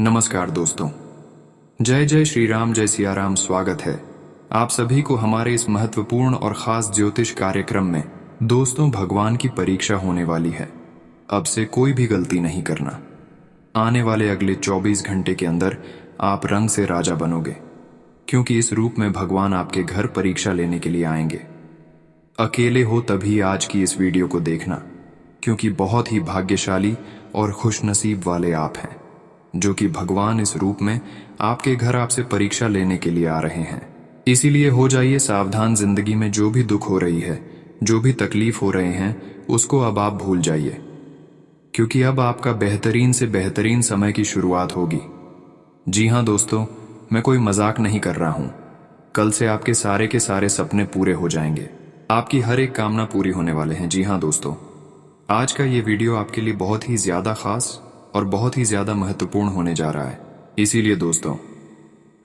नमस्कार दोस्तों। जय जय श्री राम, जय सिया राम। स्वागत है आप सभी को हमारे इस महत्वपूर्ण और खास ज्योतिष कार्यक्रम में। दोस्तों, भगवान की परीक्षा होने वाली है। अब से कोई भी गलती नहीं करना। आने वाले अगले 24 घंटे के अंदर आप रंग से राजा बनोगे, क्योंकि इस रूप में भगवान आपके घर परीक्षा लेने के लिए आएंगे। अकेले हो तभी आज की इस वीडियो को देखना, क्योंकि बहुत ही भाग्यशाली और खुशनसीब वाले आप हैं, जो कि भगवान इस रूप में आपके घर आपसे परीक्षा लेने के लिए आ रहे हैं। इसीलिए हो जाइए सावधान। जिंदगी में जो भी दुख हो रही है, जो भी तकलीफ हो रहे हैं, उसको अब आप भूल जाइए, क्योंकि अब आपका बेहतरीन से बेहतरीन समय की शुरुआत होगी। जी हाँ दोस्तों, मैं कोई मजाक नहीं कर रहा हूँ। कल से आपके सारे के सारे सपने पूरे हो जाएंगे। आपकी हर एक कामना पूरी होने वाले हैं। जी हाँ दोस्तों, आज का ये वीडियो आपके लिए बहुत ही ज्यादा खास और बहुत ही ज्यादा महत्वपूर्ण होने जा रहा है। इसीलिए दोस्तों,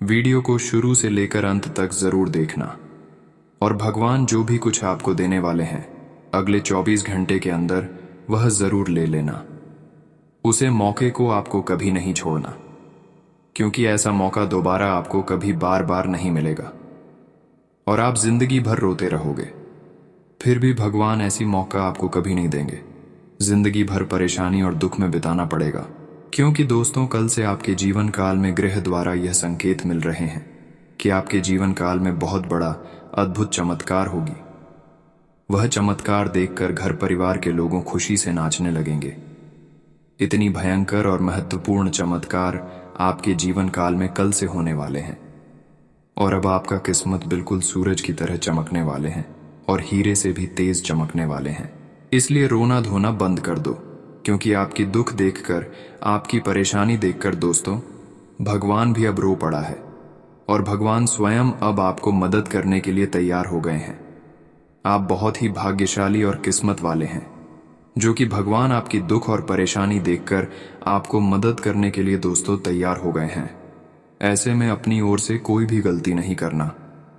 वीडियो को शुरू से लेकर अंत तक जरूर देखना। और भगवान जो भी कुछ आपको देने वाले हैं अगले 24 घंटे के अंदर, वह जरूर ले लेना। उसे मौके को आपको कभी नहीं छोड़ना, क्योंकि ऐसा मौका दोबारा आपको कभी बार बार नहीं मिलेगा और आप जिंदगी भर रोते रहोगे। फिर भी भगवान ऐसी मौका आपको कभी नहीं देंगे। जिंदगी भर परेशानी और दुख में बिताना पड़ेगा, क्योंकि दोस्तों, कल से आपके जीवन काल में ग्रह द्वारा यह संकेत मिल रहे हैं कि आपके जीवन काल में बहुत बड़ा अद्भुत चमत्कार होगी। वह चमत्कार देखकर घर परिवार के लोगों खुशी से नाचने लगेंगे। इतनी भयंकर और महत्वपूर्ण चमत्कार आपके जीवन काल में कल से होने वाले हैं। और अब आपका किस्मत बिल्कुल सूरज की तरह चमकने वाले हैं और हीरे से भी तेज चमकने वाले हैं। इसलिए रोना धोना बंद कर दो, क्योंकि आपकी दुख देखकर, आपकी परेशानी देखकर दोस्तों, भगवान भी अब रो पड़ा है और भगवान स्वयं अब आपको मदद करने के लिए तैयार हो गए हैं। आप बहुत ही भाग्यशाली और किस्मत वाले हैं, जो कि भगवान आपकी दुख और परेशानी देखकर आपको मदद करने के लिए दोस्तों तैयार हो गए हैं। ऐसे में अपनी ओर से कोई भी गलती नहीं करना।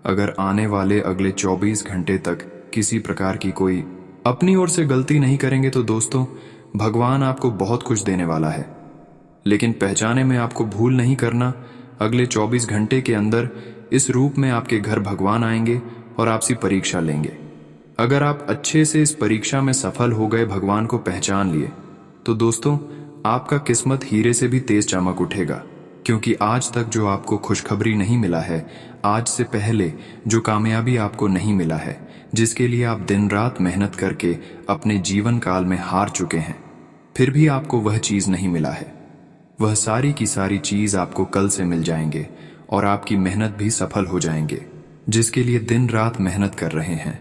अगर आने वाले अगले 24 घंटे तक किसी प्रकार की कोई अपनी ओर से गलती नहीं करेंगे तो दोस्तों, भगवान आपको बहुत कुछ देने वाला है। लेकिन पहचाने में आपको भूल नहीं करना। अगले 24 घंटे के अंदर इस रूप में आपके घर भगवान आएंगे और आपसे परीक्षा लेंगे। अगर आप अच्छे से इस परीक्षा में सफल हो गए, भगवान को पहचान लिए, तो दोस्तों, आपका किस्मत हीरे से भी तेज चमक उठेगा। क्योंकि आज तक जो आपको खुशखबरी नहीं मिला है, आज से पहले जो कामयाबी आपको नहीं मिला है, जिसके लिए आप दिन रात मेहनत करके अपने जीवन काल में हार चुके हैं, फिर भी आपको वह चीज नहीं मिला है, वह सारी की सारी चीज आपको कल से मिल जाएंगे और आपकी मेहनत भी सफल हो जाएंगे। जिसके लिए दिन रात मेहनत कर रहे हैं,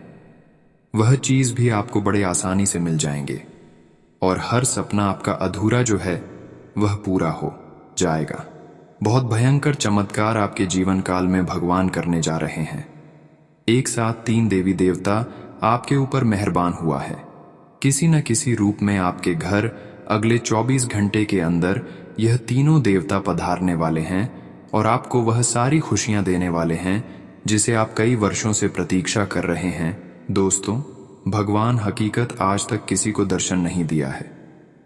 वह चीज भी आपको बड़े आसानी से मिल जाएंगे और हर सपना आपका अधूरा जो है वह पूरा हो जाएगा। बहुत भयंकर चमत्कार आपके जीवन काल में भगवान करने जा रहे हैं। एक साथ 3 देवी देवता आपके ऊपर मेहरबान हुआ है। किसी न किसी रूप में आपके घर अगले 24 घंटे के अंदर यह तीनों देवता पधारने वाले हैं और आपको वह सारी खुशियां देने वाले हैं जिसे आप कई वर्षों से प्रतीक्षा कर रहे हैं। दोस्तों, भगवान हकीकत आज तक किसी को दर्शन नहीं दिया है,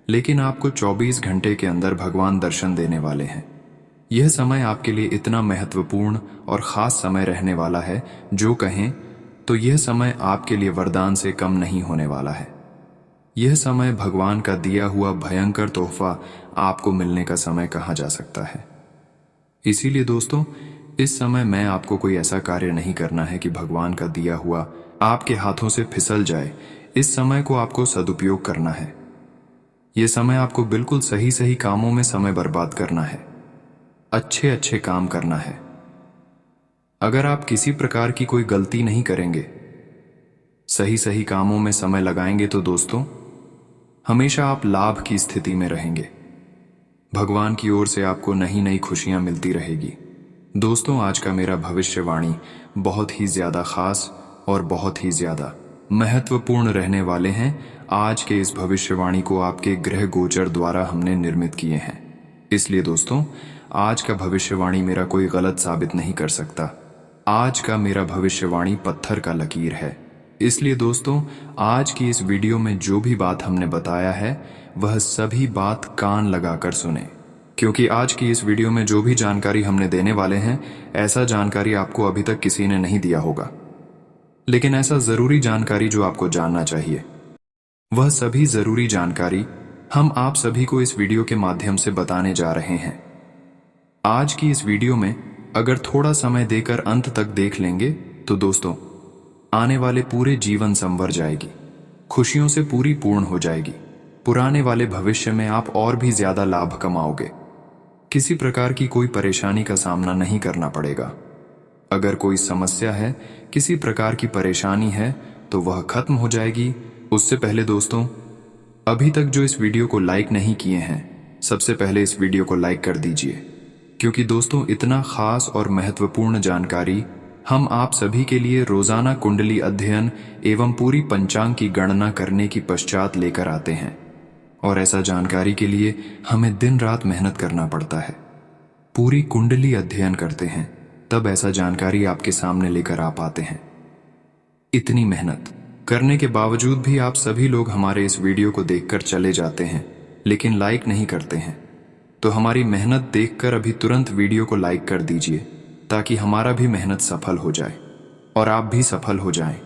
लेकिन आपको 24 घंटे के अंदर भगवान दर्शन देने वाले हैं। यह समय आपके लिए इतना महत्वपूर्ण और खास समय रहने वाला है, जो कहें तो यह समय आपके लिए वरदान से कम नहीं होने वाला है। यह समय भगवान का दिया हुआ भयंकर तोहफा आपको मिलने का समय कहा जा सकता है। इसीलिए दोस्तों, इस समय मैं आपको कोई ऐसा कार्य नहीं करना है कि भगवान का दिया हुआ आपके हाथों से फिसल जाए। इस समय को आपको सदुपयोग करना है। यह समय आपको बिल्कुल सही सही कामों में समय बर्बाद करना है, अच्छे अच्छे काम करना है। अगर आप किसी प्रकार की कोई गलती नहीं करेंगे, सही सही कामों में समय लगाएंगे, तो दोस्तों, हमेशा आप लाभ की स्थिति में रहेंगे। भगवान की ओर से आपको नई नई खुशियां मिलती रहेगी। दोस्तों, आज का मेरा भविष्यवाणी बहुत ही ज्यादा खास और बहुत ही ज्यादा महत्वपूर्ण रहने वाले हैं। आज के इस भविष्यवाणी को आपके ग्रह गोचर द्वारा हमने निर्मित किए हैं। इसलिए दोस्तों, आज का भविष्यवाणी मेरा कोई गलत साबित नहीं कर सकता। आज का मेरा भविष्यवाणी पत्थर का लकीर है। इसलिए दोस्तों, आज की इस वीडियो में जो भी बात हमने बताया है, वह सभी बात कान लगाकर सुने। क्योंकि आज की इस वीडियो में जो भी जानकारी हमने देने वाले हैं, ऐसा जानकारी आपको अभी तक किसी ने नहीं दिया होगा। लेकिन ऐसा जरूरी जानकारी जो आपको जानना चाहिए, वह सभी जरूरी जानकारी हम आप सभी को इस वीडियो के माध्यम से बताने जा रहे हैं। आज की इस वीडियो में अगर थोड़ा समय देकर अंत तक देख लेंगे तो दोस्तों, आने वाले पूरे जीवन संवर जाएगी, खुशियों से पूरी पूर्ण हो जाएगी। पुराने वाले भविष्य में आप और भी ज्यादा लाभ कमाओगे। किसी प्रकार की कोई परेशानी का सामना नहीं करना पड़ेगा। अगर कोई समस्या है, किसी प्रकार की परेशानी है, तो वह खत्म हो जाएगी। उससे पहले दोस्तों, अभी तक जो इस वीडियो को लाइक नहीं किए हैं, सबसे पहले इस वीडियो को लाइक कर दीजिए, क्योंकि दोस्तों इतना खास और महत्वपूर्ण जानकारी हम आप सभी के लिए रोजाना कुंडली अध्ययन एवं पूरी पंचांग की गणना करने की पश्चात लेकर आते हैं। और ऐसा जानकारी के लिए हमें दिन रात मेहनत करना पड़ता है। पूरी कुंडली अध्ययन करते हैं, तब ऐसा जानकारी आपके सामने लेकर आ पाते हैं। इतनी मेहनत करने के बावजूद भी आप सभी लोग हमारे इस वीडियो को देखकर चले जाते हैं, लेकिन लाइक नहीं करते हैं। तो हमारी मेहनत देखकर अभी तुरंत वीडियो को लाइक कर दीजिए, ताकि हमारा भी मेहनत सफल हो जाए और आप भी सफल हो जाएं।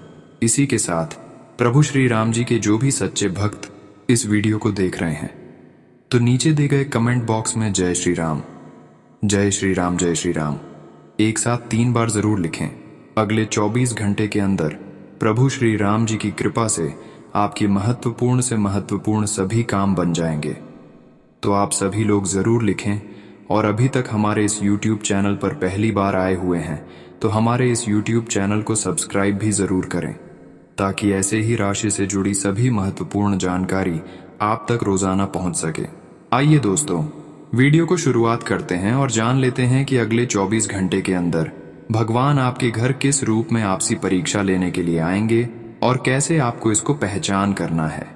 इसी के साथ प्रभु श्री राम जी के जो भी सच्चे भक्त इस वीडियो को देख रहे हैं, तो नीचे दिए गए कमेंट बॉक्स में जय श्री राम, जय श्री राम, जय श्री राम एक साथ 3 बार जरूर लिखें। अगले 24 घंटे के अंदर प्रभु श्री राम जी की कृपा से आपकी महत्वपूर्ण से महत्वपूर्ण सभी काम बन जाएंगे। तो आप सभी लोग जरूर लिखें। और अभी तक हमारे इस YouTube चैनल पर पहली बार आए हुए हैं, तो हमारे इस YouTube चैनल को सब्सक्राइब भी जरूर करें, ताकि ऐसे ही राशि से जुड़ी सभी महत्वपूर्ण जानकारी आप तक रोजाना पहुंच सके। आइए दोस्तों, वीडियो को शुरुआत करते हैं और जान लेते हैं कि अगले 24 घंटे के अंदर भगवान आपके घर किस रूप में आपसी परीक्षा लेने के लिए आएंगे और कैसे आपको इसको पहचान करना है,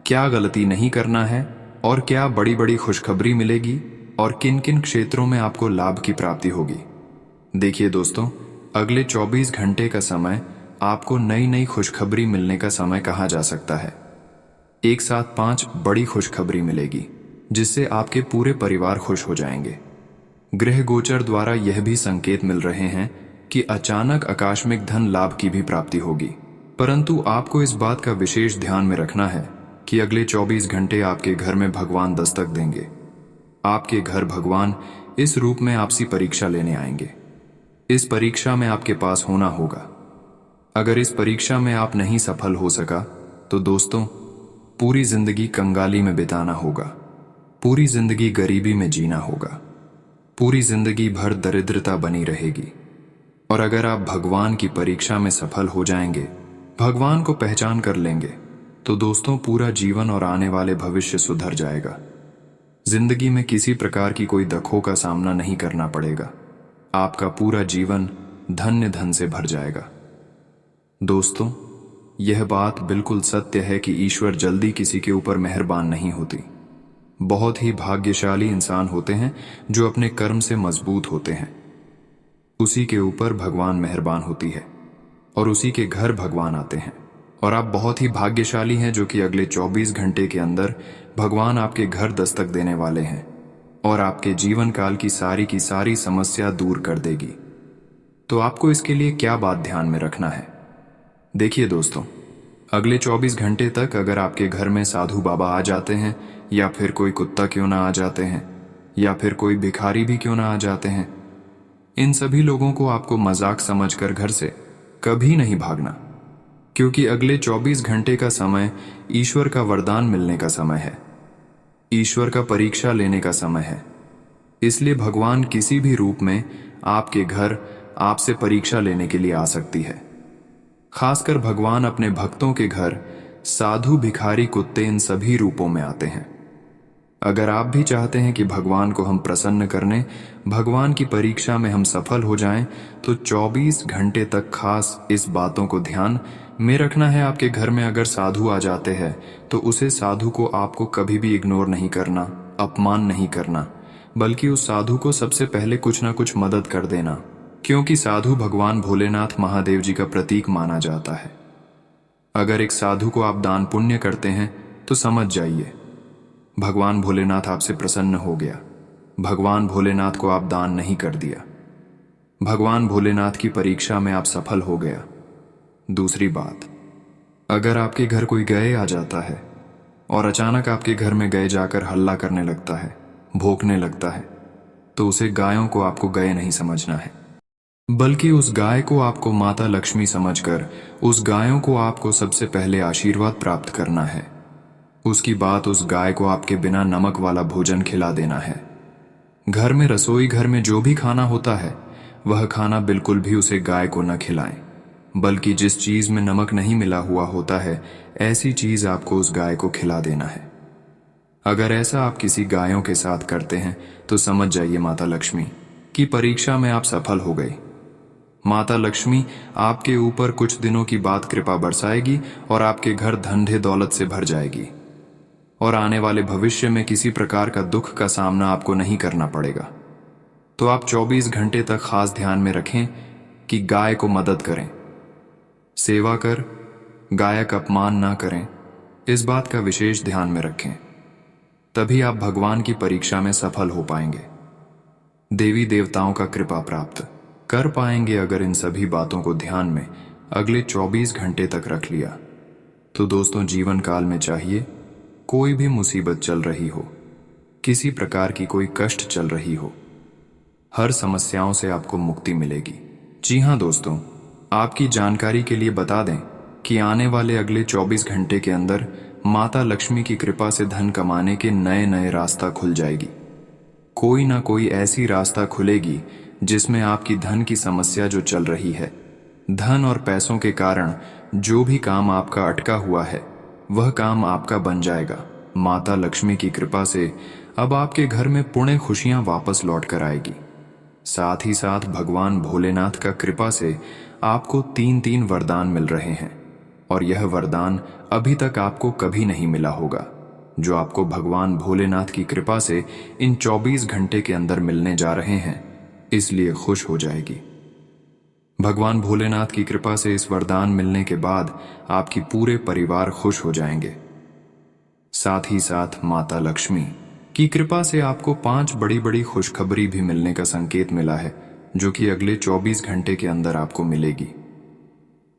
क्या गलती नहीं करना है और क्या बड़ी बड़ी खुशखबरी मिलेगी और किन किन क्षेत्रों में आपको लाभ की प्राप्ति होगी। देखिए दोस्तों, अगले 24 घंटे का समय आपको नई नई खुशखबरी मिलने का समय कहा जा सकता है। एक साथ 5 बड़ी खुशखबरी मिलेगी, जिससे आपके पूरे परिवार खुश हो जाएंगे। ग्रह गोचर द्वारा यह भी संकेत मिल रहे हैं कि अचानक आकस्मिक धन लाभ की भी प्राप्ति होगी। परंतु आपको इस बात का विशेष ध्यान में रखना है कि अगले 24 घंटे आपके घर में भगवान दस्तक देंगे। आपके घर भगवान इस रूप में आपसी परीक्षा लेने आएंगे। इस परीक्षा में आपके पास होना होगा। अगर इस परीक्षा में आप नहीं सफल हो सका, तो दोस्तों पूरी जिंदगी कंगाली में बिताना होगा, पूरी जिंदगी गरीबी में जीना होगा, पूरी जिंदगी भर दरिद्रता बनी रहेगी। और अगर आप भगवान की परीक्षा में सफल हो जाएंगे, भगवान को पहचान कर लेंगे, तो दोस्तों पूरा जीवन और आने वाले भविष्य सुधर जाएगा। जिंदगी में किसी प्रकार की कोई दुखों का सामना नहीं करना पड़ेगा। आपका पूरा जीवन धन्य धन से भर जाएगा। दोस्तों, यह बात बिल्कुल सत्य है कि ईश्वर जल्दी किसी के ऊपर मेहरबान नहीं होती। बहुत ही भाग्यशाली इंसान होते हैं जो अपने कर्म से मजबूत होते हैं। उसी के ऊपर भगवान मेहरबान होती है और उसी के घर भगवान आते हैं। और आप बहुत ही भाग्यशाली हैं जो कि अगले 24 घंटे के अंदर भगवान आपके घर दस्तक देने वाले हैं और आपके जीवन काल की सारी समस्या दूर कर देगी। तो आपको इसके लिए क्या बात ध्यान में रखना है? देखिए दोस्तों, अगले 24 घंटे तक अगर आपके घर में साधु बाबा आ जाते हैं, या फिर कोई कुत्ता क्यों ना आ जाते हैं, या फिर कोई भिखारी भी क्यों ना आ जाते हैं, इन सभी लोगों को आपको मजाक समझकर घर से कभी नहीं भागना, क्योंकि अगले 24 घंटे का समय ईश्वर का वरदान मिलने का समय है, ईश्वर का परीक्षा लेने का समय है। इसलिए भगवान किसी भी रूप में आपके घर आपसे परीक्षा लेने के लिए आ सकती है। खासकर भगवान अपने भक्तों के घर साधु, भिखारी, कुत्ते, इन सभी रूपों में आते हैं। अगर आप भी चाहते हैं कि भगवान को हम प्रसन्न करने, भगवान की परीक्षा में हम सफल हो जाएं, तो 24 घंटे तक खास इस बातों को ध्यान में रखना है। आपके घर में अगर साधु आ जाते हैं, तो उसे साधु को आपको कभी भी इग्नोर नहीं करना, अपमान नहीं करना, बल्कि उस साधु को सबसे पहले कुछ ना कुछ मदद कर देना, क्योंकि साधु भगवान भोलेनाथ महादेव जी का प्रतीक माना जाता है। अगर एक साधु को आप दान पुण्य करते हैं, तो समझ जाइए भगवान भोलेनाथ आपसे प्रसन्न हो गया। भगवान भोलेनाथ को आप दान नहीं कर दिया। भगवान भोलेनाथ की परीक्षा में आप सफल हो गया। दूसरी बात, अगर आपके घर कोई गए आ जाता है और अचानक आपके घर में गए जाकर हल्ला करने लगता है, भौंकने लगता है, तो उसे गायों को आपको गए नहीं समझना है, बल्कि उस गाय को आपको माता लक्ष्मी समझकर उस गायों को आपको सबसे पहले आशीर्वाद प्राप्त करना है। उसकी बात उस गाय को आपके बिना नमक वाला भोजन खिला देना है। घर में रसोई घर में जो भी खाना होता है वह खाना बिल्कुल भी उसे गाय को न खिलाएं, बल्कि जिस चीज में नमक नहीं मिला हुआ होता है ऐसी चीज आपको उस गाय को खिला देना है। अगर ऐसा आप किसी गायों के साथ करते हैं तो समझ जाइए माता लक्ष्मी की परीक्षा में आप सफल हो गए। माता लक्ष्मी आपके ऊपर कुछ दिनों की बाद कृपा बरसाएगी और आपके घर धन दौलत से भर जाएगी और आने वाले भविष्य में किसी प्रकार का दुख का सामना आपको नहीं करना पड़ेगा। तो आप 24 घंटे तक खास ध्यान में रखें कि गाय को मदद करें, सेवा कर गाय का अपमान ना करें, इस बात का विशेष ध्यान में रखें। तभी आप भगवान की परीक्षा में सफल हो पाएंगे, देवी देवताओं का कृपा प्राप्त कर पाएंगे। अगर इन सभी बातों को ध्यान में अगले 24 घंटे तक रख लिया तो दोस्तों जीवन काल में चाहिए कोई भी मुसीबत चल रही हो, किसी प्रकार की कोई कष्ट चल रही हो, हर समस्याओं से आपको मुक्ति मिलेगी। जी हाँ दोस्तों, आपकी जानकारी के लिए बता दें कि आने वाले अगले 24 घंटे के अंदर माता लक्ष्मी की कृपा से धन कमाने के नए नए रास्ता खुल जाएगी। कोई ना कोई ऐसी रास्ता खुलेगी जिसमें आपकी धन की समस्या जो चल रही है, धन और पैसों के कारण जो भी काम आपका अटका हुआ है वह काम आपका बन जाएगा। माता लक्ष्मी की कृपा से अब आपके घर में पुण्य खुशियां वापस लौट कर आएगी। साथ ही साथ भगवान भोलेनाथ का कृपा से आपको 3 वरदान मिल रहे हैं और यह वरदान अभी तक आपको कभी नहीं मिला होगा, जो आपको भगवान भोलेनाथ की कृपा से इन 24 घंटे के अंदर मिलने जा रहे हैं। इसलिए खुश हो जाएगी। भगवान भोलेनाथ की कृपा से इस वरदान मिलने के बाद आपकी पूरे परिवार खुश हो जाएंगे। साथ ही साथ माता लक्ष्मी की कृपा से आपको 5 बड़ी बड़ी खुशखबरी भी मिलने का संकेत मिला है, जो कि अगले 24 घंटे के अंदर आपको मिलेगी।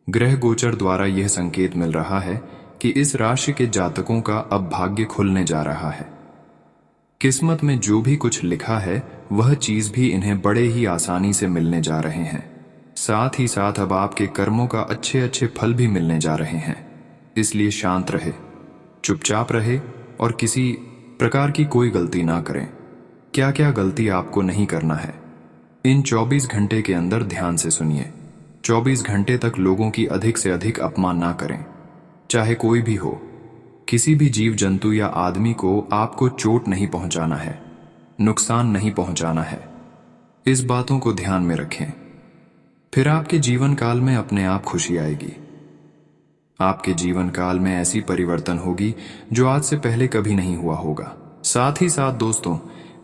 ग्रह गोचर द्वारा यह संकेत मिल रहा है कि इस राशि के जातकों का अब भाग्य खुलने जा रहा है। किस्मत में जो भी कुछ लिखा है वह चीज भी इन्हें बड़े ही आसानी से मिलने जा रहे हैं। साथ ही साथ अब आपके कर्मों का अच्छे अच्छे फल भी मिलने जा रहे हैं। इसलिए शांत रहे, चुपचाप रहे और किसी प्रकार की कोई गलती ना करें। क्या क्या गलती आपको नहीं करना है, इन 24 घंटे के अंदर ध्यान से सुनिए। 24 घंटे तक लोगों की अधिक से अधिक अपमान ना करें, चाहे कोई भी हो। किसी भी जीव जंतु या आदमी को आपको चोट नहीं पहुंचाना है, नुकसान नहीं पहुंचाना है। इस बातों को ध्यान में रखें, फिर आपके जीवन काल में अपने आप खुशी आएगी। आपके जीवन काल में ऐसी परिवर्तन होगी जो आज से पहले कभी नहीं हुआ होगा। साथ ही साथ दोस्तों,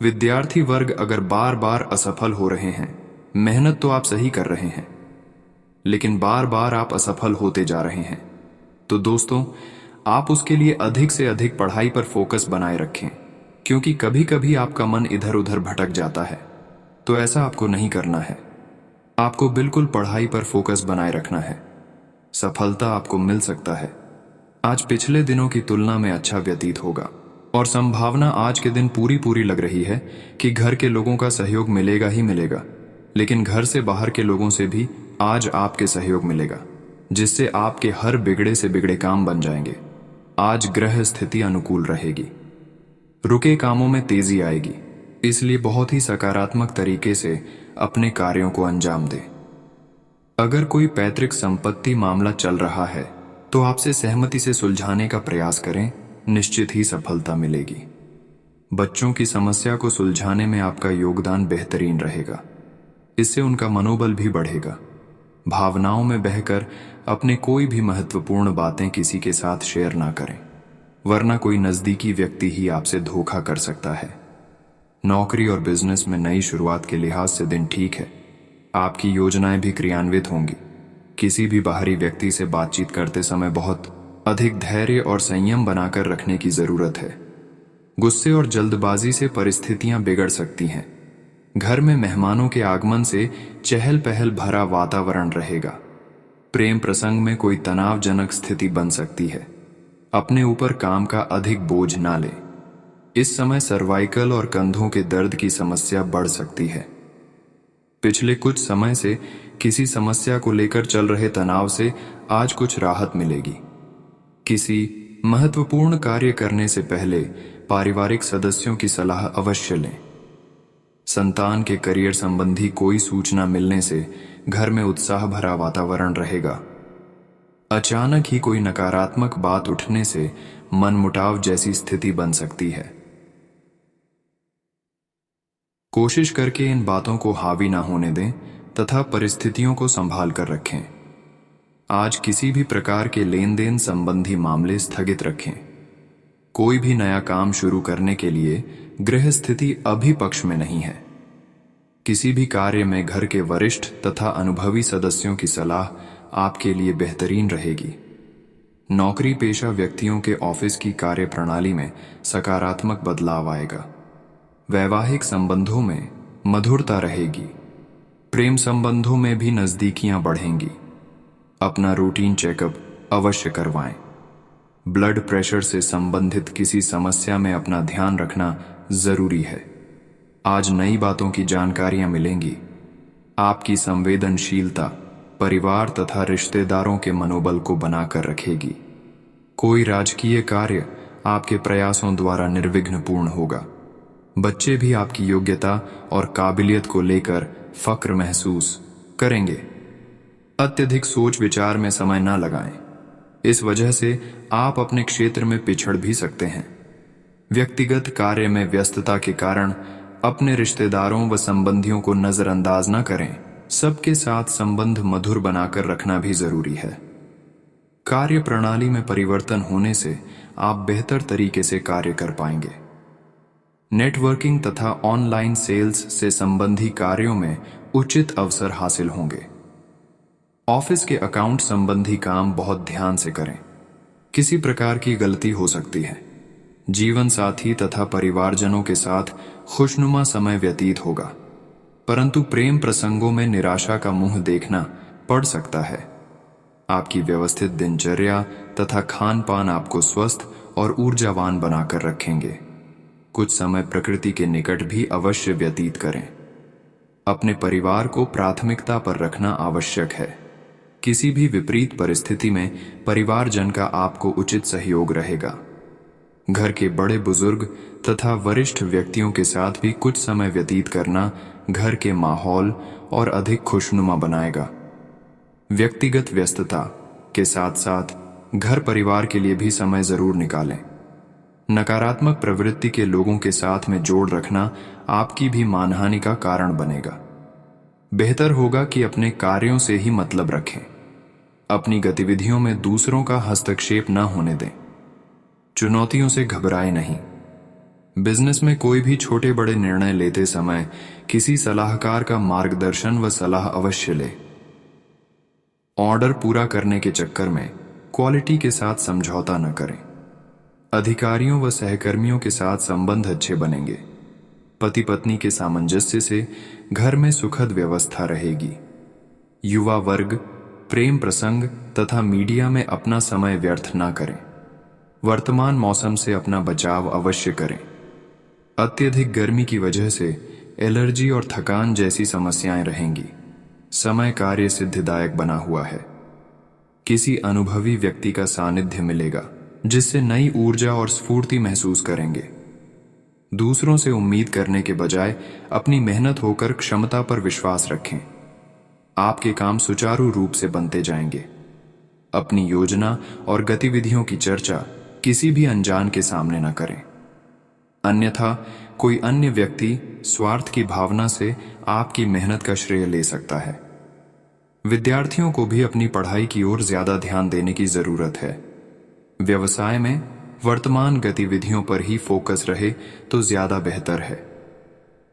विद्यार्थी वर्ग अगर बार बार असफल हो रहे हैं, मेहनत तो आप सही कर रहे हैं लेकिन बार बार आप असफल होते जा रहे हैं, तो दोस्तों आप उसके लिए अधिक से अधिक पढ़ाई पर फोकस बनाए रखें, क्योंकि कभी कभी आपका मन इधर उधर भटक जाता है। तो ऐसा आपको नहीं करना है, आपको बिल्कुल पढ़ाई पर फोकस बनाए रखना है। सफलता आपको मिल सकता है। आज पिछले दिनों की तुलना में अच्छा व्यतीत होगा और संभावना आज के दिन पूरी लग रही है कि घर के लोगों का सहयोग मिलेगा ही मिलेगा, लेकिन घर से बाहर के लोगों से भी आज आपके सहयोग मिलेगा, जिससे आपके हर बिगड़े से बिगड़े काम बन जाएंगे। आज ग्रह स्थिति अनुकूल रहेगी, रुके कामों में तेजी आएगी, इसलिए बहुत ही सकारात्मक तरीके से अपने कार्यों को अंजाम दें। अगर कोई पैतृक संपत्ति मामला चल रहा है तो आपसे सहमति से सुलझाने का प्रयास करें, निश्चित ही सफलता मिलेगी। बच्चों की समस्या को सुलझाने में आपका योगदान बेहतरीन रहेगा, इससे उनका मनोबल भी बढ़ेगा। भावनाओं में बहकर अपने कोई भी महत्वपूर्ण बातें किसी के साथ शेयर ना करें, वरना कोई नजदीकी व्यक्ति ही आपसे धोखा कर सकता है। नौकरी और बिजनेस में नई शुरुआत के लिहाज से दिन ठीक है। आपकी योजनाएं भी क्रियान्वित होंगी। किसी भी बाहरी व्यक्ति से बातचीत करते समय बहुत अधिक धैर्य और संयम बनाकर रखने की जरूरत है। गुस्से और जल्दबाजी से परिस्थितियां बिगड़ सकती हैं। घर में मेहमानों के आगमन से चहल पहल भरा वातावरण रहेगा। प्रेम प्रसंग में कोई तनावजनक स्थिति बन सकती है। अपने ऊपर काम का अधिक बोझ ना लें। इस समय सर्वाइकल और कंधों के दर्द की समस्या बढ़ सकती है। पिछले कुछ समय से किसी समस्या को लेकर चल रहे तनाव से आज कुछ राहत मिलेगी। किसी महत्वपूर्ण कार्य करने से पहले पारिवारिक सदस्यों की सलाह अवश्य लें। संतान के करियर संबंधी कोई सूचना मिलने से घर में उत्साह भरा वातावरण रहेगा। अचानक ही कोई नकारात्मक बात उठने से मनमुटाव जैसी स्थिति बन सकती है। कोशिश करके इन बातों को हावी ना होने दें तथा परिस्थितियों को संभाल कर रखें। आज किसी भी प्रकार के लेन देन संबंधी मामले स्थगित रखें। कोई भी नया काम शुरू करने के लिए गृह स्थिति अभी पक्ष में नहीं है। किसी भी कार्य में घर के वरिष्ठ तथा अनुभवी सदस्यों की सलाह आपके लिए बेहतरीन रहेगी। नौकरी पेशा व्यक्तियों के ऑफिस की कार्य प्रणाली में सकारात्मक बदलाव आएगा। वैवाहिक संबंधों में मधुरता रहेगी। प्रेम संबंधों में भी नजदीकियां बढ़ेंगी। अपना रूटीन चेकअप अवश्य करवाएं। ब्लड प्रेशर से संबंधित किसी समस्या में अपना ध्यान रखना जरूरी है। आज नई बातों की जानकारियां मिलेंगी। आपकी संवेदनशीलता परिवार तथा रिश्तेदारों के मनोबल को बनाकर रखेगी। कोई राजकीय कार्य आपके प्रयासों द्वारा निर्विघ्न पूर्ण होगा। बच्चे भी आपकी योग्यता और काबिलियत को लेकर फक्र महसूस करेंगे। अत्यधिक सोच विचार में समय न लगाएं। इस वजह से आप अपने क्षेत्र में पिछड़ भी सकते हैं। व्यक्तिगत कार्य में व्यस्तता के कारण अपने रिश्तेदारों व संबंधियों को नजरअंदाज न करें। सबके साथ संबंध मधुर बनाकर रखना भी जरूरी है। कार्य प्रणाली में परिवर्तन होने से आप बेहतर तरीके से कार्य कर पाएंगे। नेटवर्किंग तथा ऑनलाइन सेल्स से संबंधी कार्यों में उचित अवसर हासिल होंगे। ऑफिस के अकाउंट संबंधी काम बहुत ध्यान से करें। किसी प्रकार की गलती हो सकती है। जीवन साथी तथा परिवारजनों के साथ खुशनुमा समय व्यतीत होगा, परंतु प्रेम प्रसंगों में निराशा का मुंह देखना पड़ सकता है। आपकी व्यवस्थित दिनचर्या तथा खान पान आपको स्वस्थ और ऊर्जावान बनाकर रखेंगे। कुछ समय प्रकृति के निकट भी अवश्य व्यतीत करें। अपने परिवार को प्राथमिकता पर रखना आवश्यक है। किसी भी विपरीत परिस्थिति में परिवारजन का आपको उचित सहयोग रहेगा। घर के बड़े बुजुर्ग तथा वरिष्ठ व्यक्तियों के साथ भी कुछ समय व्यतीत करना घर के माहौल और अधिक खुशनुमा बनाएगा। व्यक्तिगत व्यस्तता के साथ साथ घर परिवार के लिए भी समय जरूर निकालें। नकारात्मक प्रवृत्ति के लोगों के साथ में जोड़ रखना आपकी भी मानहानि का कारण बनेगा। बेहतर होगा कि अपने कार्यों से ही मतलब रखें। अपनी गतिविधियों में दूसरों का हस्तक्षेप न होने दें। चुनौतियों से घबराएं नहीं। बिजनेस में कोई भी छोटे बड़े निर्णय लेते समय किसी सलाहकार का मार्गदर्शन व सलाह अवश्य लें। ऑर्डर पूरा करने के चक्कर में क्वालिटी के साथ समझौता न करें। अधिकारियों व सहकर्मियों के साथ संबंध अच्छे बनेंगे। पति पत्नी के सामंजस्य से घर में सुखद व्यवस्था रहेगी। युवा वर्ग प्रेम प्रसंग तथा मीडिया में अपना समय व्यर्थ ना करें। वर्तमान मौसम से अपना बचाव अवश्य करें। अत्यधिक गर्मी की वजह से एलर्जी और थकान जैसी समस्याएं रहेंगी। समय कार्य सिद्धिदायक बना हुआ है। किसी अनुभवी व्यक्ति का सानिध्य मिलेगा जिससे नई ऊर्जा और स्फूर्ति महसूस करेंगे। दूसरों से उम्मीद करने के बजाय अपनी मेहनत होकर क्षमता पर विश्वास रखें। आपके काम सुचारू रूप से बनते जाएंगे। अपनी योजना और गतिविधियों की चर्चा किसी भी अनजान के सामने न करें, अन्यथा कोई अन्य व्यक्ति स्वार्थ की भावना से आपकी मेहनत का श्रेय ले सकता है। विद्यार्थियों को भी अपनी पढ़ाई की ओर ज्यादा ध्यान देने की जरूरत है। व्यवसाय में वर्तमान गतिविधियों पर ही फोकस रहे तो ज्यादा बेहतर है।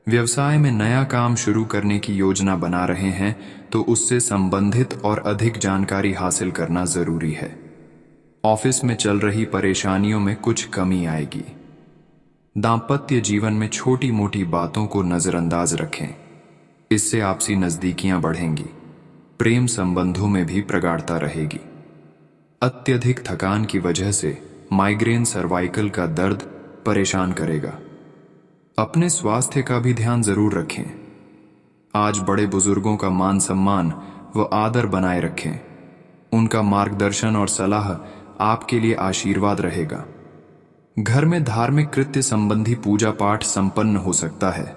व्यवसाय में नया काम शुरू करने की योजना बना रहे हैं तो उससे संबंधित और अधिक जानकारी हासिल करना जरूरी है। ऑफिस में चल रही परेशानियों में कुछ कमी आएगी। दाम्पत्य जीवन में छोटी मोटी बातों को नजरअंदाज रखें, इससे आपसी नजदीकियां बढ़ेंगी। प्रेम संबंधों में भी प्रगाढ़ता रहेगी। अत्यधिक थकान की वजह से माइग्रेन सर्वाइकल का दर्द परेशान करेगा। अपने स्वास्थ्य का भी ध्यान जरूर रखें। आज बड़े बुजुर्गों का मान सम्मान व आदर बनाए रखें। उनका मार्गदर्शन और सलाह आपके लिए आशीर्वाद रहेगा। घर में धार्मिक कृत्य संबंधी पूजा पाठ संपन्न हो सकता है,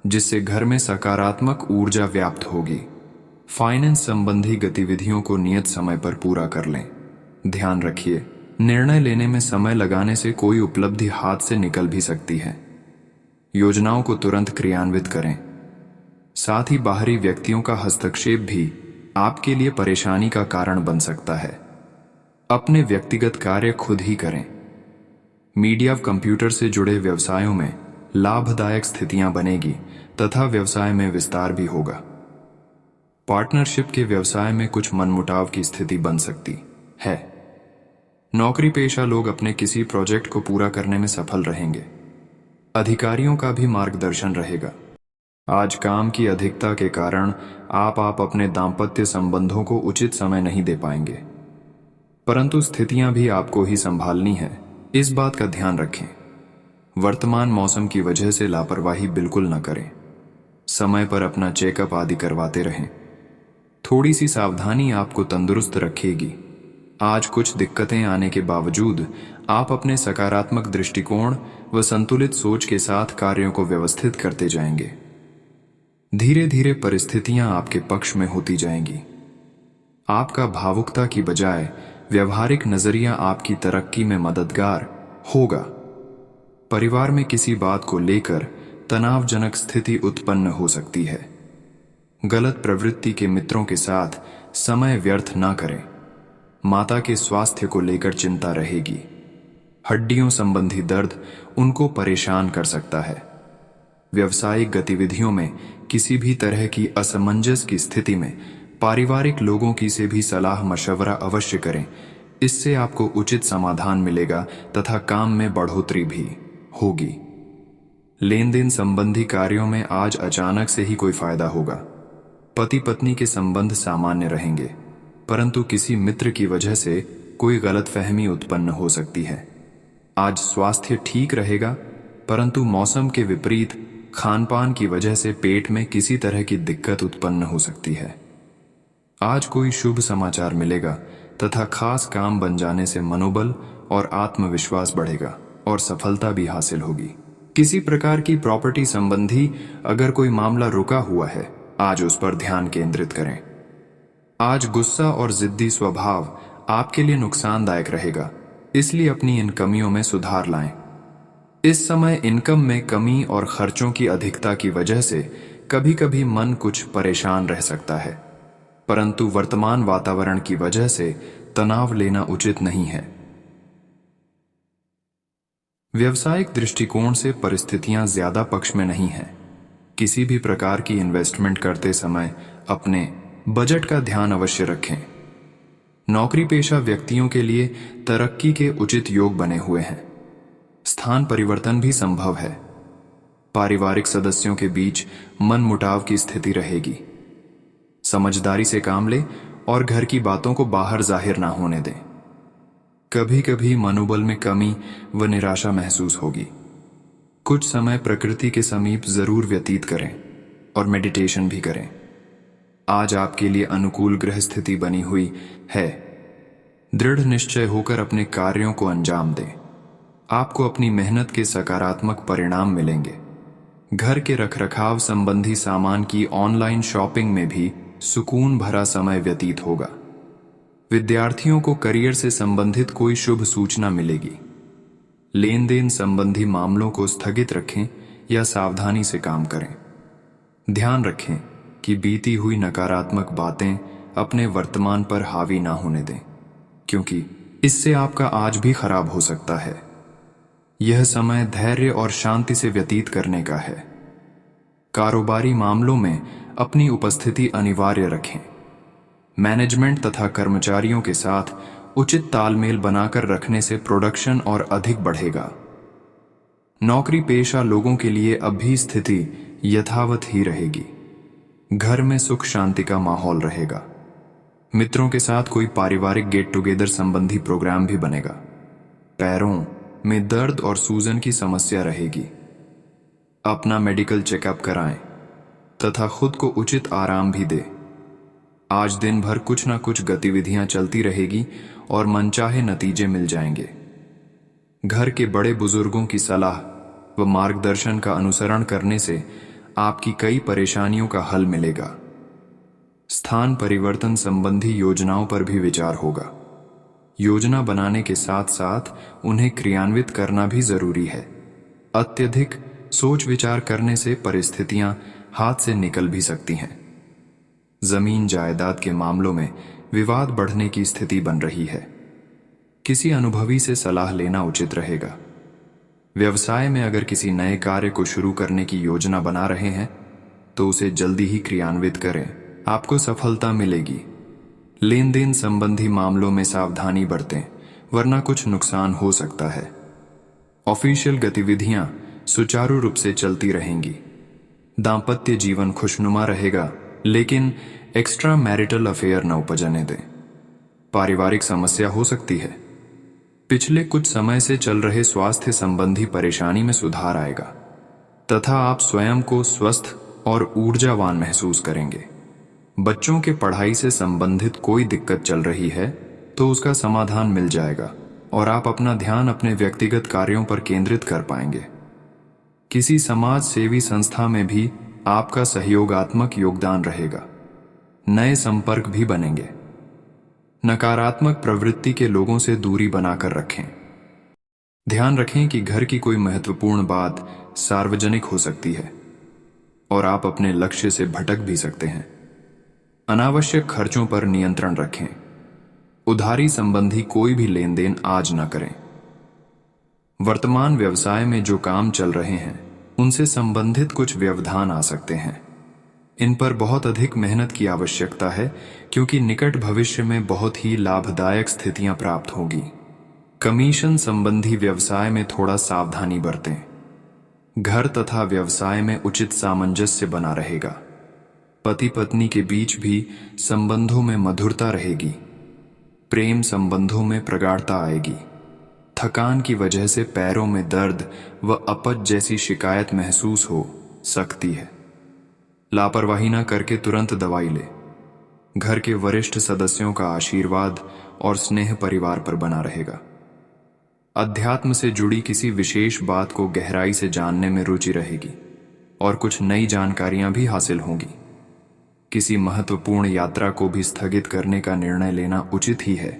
जिससे घर में सकारात्मक ऊर्जा व्याप्त होगी। फाइनेंस संबंधी गतिविधियों को नियत समय पर पूरा कर लें। ध्यान रखिए, निर्णय लेने में समय लगाने से कोई उपलब्धि हाथ से निकल भी सकती है। योजनाओं को तुरंत क्रियान्वित करें। साथ ही बाहरी व्यक्तियों का हस्तक्षेप भी आपके लिए परेशानी का कारण बन सकता है। अपने व्यक्तिगत कार्य खुद ही करें। मीडिया व कंप्यूटर से जुड़े व्यवसायों में लाभदायक स्थितियां बनेगी तथा व्यवसाय में विस्तार भी होगा। पार्टनरशिप के व्यवसाय में कुछ मनमुटाव की स्थिति बन सकती है। नौकरी पेशा लोग अपने किसी प्रोजेक्ट को पूरा करने में सफल रहेंगे। अधिकारियों का भी मार्गदर्शन रहेगा। आज काम की अधिकता के कारण आप अपने दाम्पत्य संबंधों को उचित समय नहीं दे पाएंगे, परंतु स्थितियां भी आपको ही संभालनी है, इस बात का ध्यान रखें। वर्तमान मौसम की वजह से लापरवाही बिल्कुल न करें। समय पर अपना चेकअप आदि करवाते रहें। थोड़ी सी सावधानी आपको तंदुरुस्त रखेगी। आज कुछ दिक्कतें आने के बावजूद आप अपने सकारात्मक दृष्टिकोण व संतुलित सोच के साथ कार्यों को व्यवस्थित करते जाएंगे। धीरे धीरे परिस्थितियां आपके पक्ष में होती जाएंगी। आपका भावुकता की बजाय व्यवहारिक नजरिया आपकी तरक्की में मददगार होगा। परिवार में किसी बात को लेकर तनावजनक स्थिति उत्पन्न हो सकती है। गलत प्रवृत्ति के मित्रों के साथ समय व्यर्थ ना करें। माता के स्वास्थ्य को लेकर चिंता रहेगी। हड्डियों संबंधी दर्द उनको परेशान कर सकता है। व्यावसायिक गतिविधियों में किसी भी तरह की असमंजस की स्थिति में पारिवारिक लोगों की से भी सलाह मशवरा अवश्य करें। इससे आपको उचित समाधान मिलेगा तथा काम में बढ़ोतरी भी होगी। लेन देन संबंधी कार्यों में आज अचानक से ही कोई फायदा होगा। पति पत्नी के संबंध सामान्य रहेंगे, परंतु किसी मित्र की वजह से कोई गलतफहमी उत्पन्न हो सकती है। आज स्वास्थ्य ठीक रहेगा, परंतु मौसम के विपरीत खानपान की वजह से पेट में किसी तरह की दिक्कत उत्पन्न हो सकती है। आज कोई शुभ समाचार मिलेगा तथा खास काम बन जाने से मनोबल और आत्मविश्वास बढ़ेगा और सफलता भी हासिल होगी। किसी प्रकार की प्रॉपर्टी संबंधी अगर कोई मामला रुका हुआ है, आज उस पर ध्यान केंद्रित करें। आज गुस्सा और जिद्दी स्वभाव आपके लिए नुकसानदायक रहेगा, इसलिए अपनी इन कमियों में सुधार लाएं। इस समय इनकम में कमी और खर्चों की अधिकता की वजह से कभी कभी मन कुछ परेशान रह सकता है, परंतु वर्तमान वातावरण की वजह से तनाव लेना उचित नहीं है। व्यवसायिक दृष्टिकोण से परिस्थितियां ज्यादा पक्ष में नहीं हैं। किसी भी प्रकार की इन्वेस्टमेंट करते समय अपने बजट का ध्यान अवश्य रखें। नौकरी पेशा व्यक्तियों के लिए तरक्की के उचित योग बने हुए हैं। स्थान परिवर्तन भी संभव है। पारिवारिक सदस्यों के बीच मनमुटाव की स्थिति रहेगी। समझदारी से काम लें और घर की बातों को बाहर जाहिर ना होने दें। कभी कभी मनोबल में कमी व निराशा महसूस होगी। कुछ समय प्रकृति के समीप जरूर व्यतीत करें और मेडिटेशन भी करें। आज आपके लिए अनुकूल ग्रह स्थिति बनी हुई है। दृढ़ निश्चय होकर अपने कार्यों को अंजाम दें। आपको अपनी मेहनत के सकारात्मक परिणाम मिलेंगे। घर के रखरखाव संबंधी सामान की ऑनलाइन शॉपिंग में भी सुकून भरा समय व्यतीत होगा। विद्यार्थियों को करियर से संबंधित कोई शुभ सूचना मिलेगी। लेन देन संबंधी मामलों को स्थगित रखें या सावधानी से काम करें। ध्यान रखें कि बीती हुई नकारात्मक बातें अपने वर्तमान पर हावी ना होने दें, क्योंकि इससे आपका आज भी खराब हो सकता है। यह समय धैर्य और शांति से व्यतीत करने का है। कारोबारी मामलों में अपनी उपस्थिति अनिवार्य रखें। मैनेजमेंट तथा कर्मचारियों के साथ उचित तालमेल बनाकर रखने से प्रोडक्शन और अधिक बढ़ेगा। नौकरी पेशा लोगों के लिए अब भी स्थिति यथावत ही रहेगी। घर में सुख शांति का माहौल रहेगा। मित्रों के साथ कोई पारिवारिक गेट टुगेदर संबंधी प्रोग्राम भी बनेगा। पैरों में दर्द और सूजन की समस्या रहेगी। अपना मेडिकल चेकअप कराएं तथा खुद को उचित आराम भी दें। आज दिन भर कुछ ना कुछ गतिविधियां चलती रहेगी और मनचाहे नतीजे मिल जाएंगे। घर के बड़े बुजुर्गों की सलाह व मार्गदर्शन का अनुसरण करने से आपकी कई परेशानियों का हल मिलेगा। स्थान परिवर्तन संबंधी योजनाओं पर भी विचार होगा। योजना बनाने के साथ साथ उन्हें क्रियान्वित करना भी जरूरी है। अत्यधिक सोच विचार करने से परिस्थितियां हाथ से निकल भी सकती हैं। जमीन जायदाद के मामलों में विवाद बढ़ने की स्थिति बन रही है। किसी अनुभवी से सलाह लेना उचित रहेगा। व्यवसाय में अगर किसी नए कार्य को शुरू करने की योजना बना रहे हैं तो उसे जल्दी ही क्रियान्वित करें, आपको सफलता मिलेगी। लेन देन संबंधी मामलों में सावधानी बरतें, वरना कुछ नुकसान हो सकता है। ऑफिशियल गतिविधियां सुचारू रूप से चलती रहेंगी। दांपत्य जीवन खुशनुमा रहेगा, लेकिन एक्स्ट्रा मैरिटल अफेयर न उपजने दें। पारिवारिक समस्या हो सकती है। पिछले कुछ समय से चल रहे स्वास्थ्य संबंधी परेशानी में सुधार आएगा तथा आप स्वयं को स्वस्थ और ऊर्जावान महसूस करेंगे। बच्चों के पढ़ाई से संबंधित कोई दिक्कत चल रही है तो उसका समाधान मिल जाएगा और आप अपना ध्यान अपने व्यक्तिगत कार्यों पर केंद्रित कर पाएंगे। किसी समाज सेवी संस्था में भी आपका सहयोगात्मक योगदान रहेगा। नए संपर्क भी बनेंगे। नकारात्मक प्रवृत्ति के लोगों से दूरी बनाकर रखें। ध्यान रखें कि घर की कोई महत्वपूर्ण बात सार्वजनिक हो सकती है और आप अपने लक्ष्य से भटक भी सकते हैं। अनावश्यक खर्चों पर नियंत्रण रखें। उधारी संबंधी कोई भी लेन देन आज न करें। वर्तमान व्यवसाय में जो काम चल रहे हैं उनसे संबंधित कुछ व्यवधान आ सकते हैं। इन पर बहुत अधिक मेहनत की आवश्यकता है, क्योंकि निकट भविष्य में बहुत ही लाभदायक स्थितियां प्राप्त होगी। कमीशन संबंधी व्यवसाय में थोड़ा सावधानी बरतें। घर तथा व्यवसाय में उचित सामंजस्य बना रहेगा। पति पत्नी के बीच भी संबंधों में मधुरता रहेगी। प्रेम संबंधों में प्रगाढ़ता आएगी। थकान की वजह से पैरों में दर्द व अपच जैसी शिकायत महसूस हो सकती है। लापरवाही न करके तुरंत दवाई ले। घर के वरिष्ठ सदस्यों का आशीर्वाद और स्नेह परिवार पर बना रहेगा। अध्यात्म से जुड़ी किसी विशेष बात को गहराई से जानने में रुचि रहेगी और कुछ नई जानकारियां भी हासिल होंगी। किसी महत्वपूर्ण यात्रा को भी स्थगित करने का निर्णय लेना उचित ही है।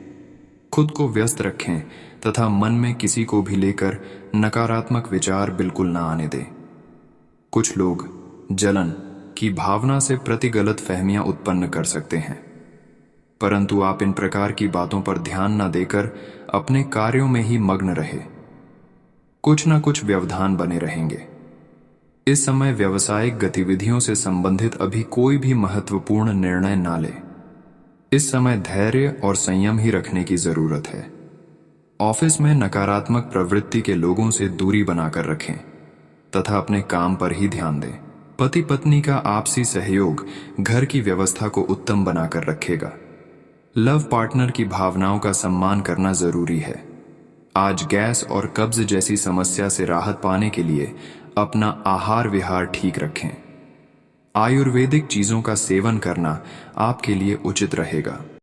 खुद को व्यस्त रखें तथा मन में किसी को भी लेकर नकारात्मक विचार बिल्कुल ना आने दें। कुछ लोग जलन की भावना से प्रति गलत फहमियां उत्पन्न कर सकते हैं, परंतु आप इन प्रकार की बातों पर ध्यान न देकर अपने कार्यों में ही मग्न रहे। कुछ न कुछ व्यवधान बने रहेंगे। इस समय व्यावसायिक गतिविधियों से संबंधित अभी कोई भी महत्वपूर्ण निर्णय ना ले। इस समय धैर्य और संयम ही रखने की जरूरत है। ऑफिस में नकारात्मक प्रवृत्ति के लोगों से दूरी बनाकर रखें तथा अपने काम पर ही ध्यान दें। पति पत्नी का आपसी सहयोग घर की व्यवस्था को उत्तम बनाकर रखेगा। लव पार्टनर की भावनाओं का सम्मान करना जरूरी है। आज गैस और कब्ज जैसी समस्या से राहत पाने के लिए अपना आहार विहार ठीक रखें। आयुर्वेदिक चीजों का सेवन करना आपके लिए उचित रहेगा।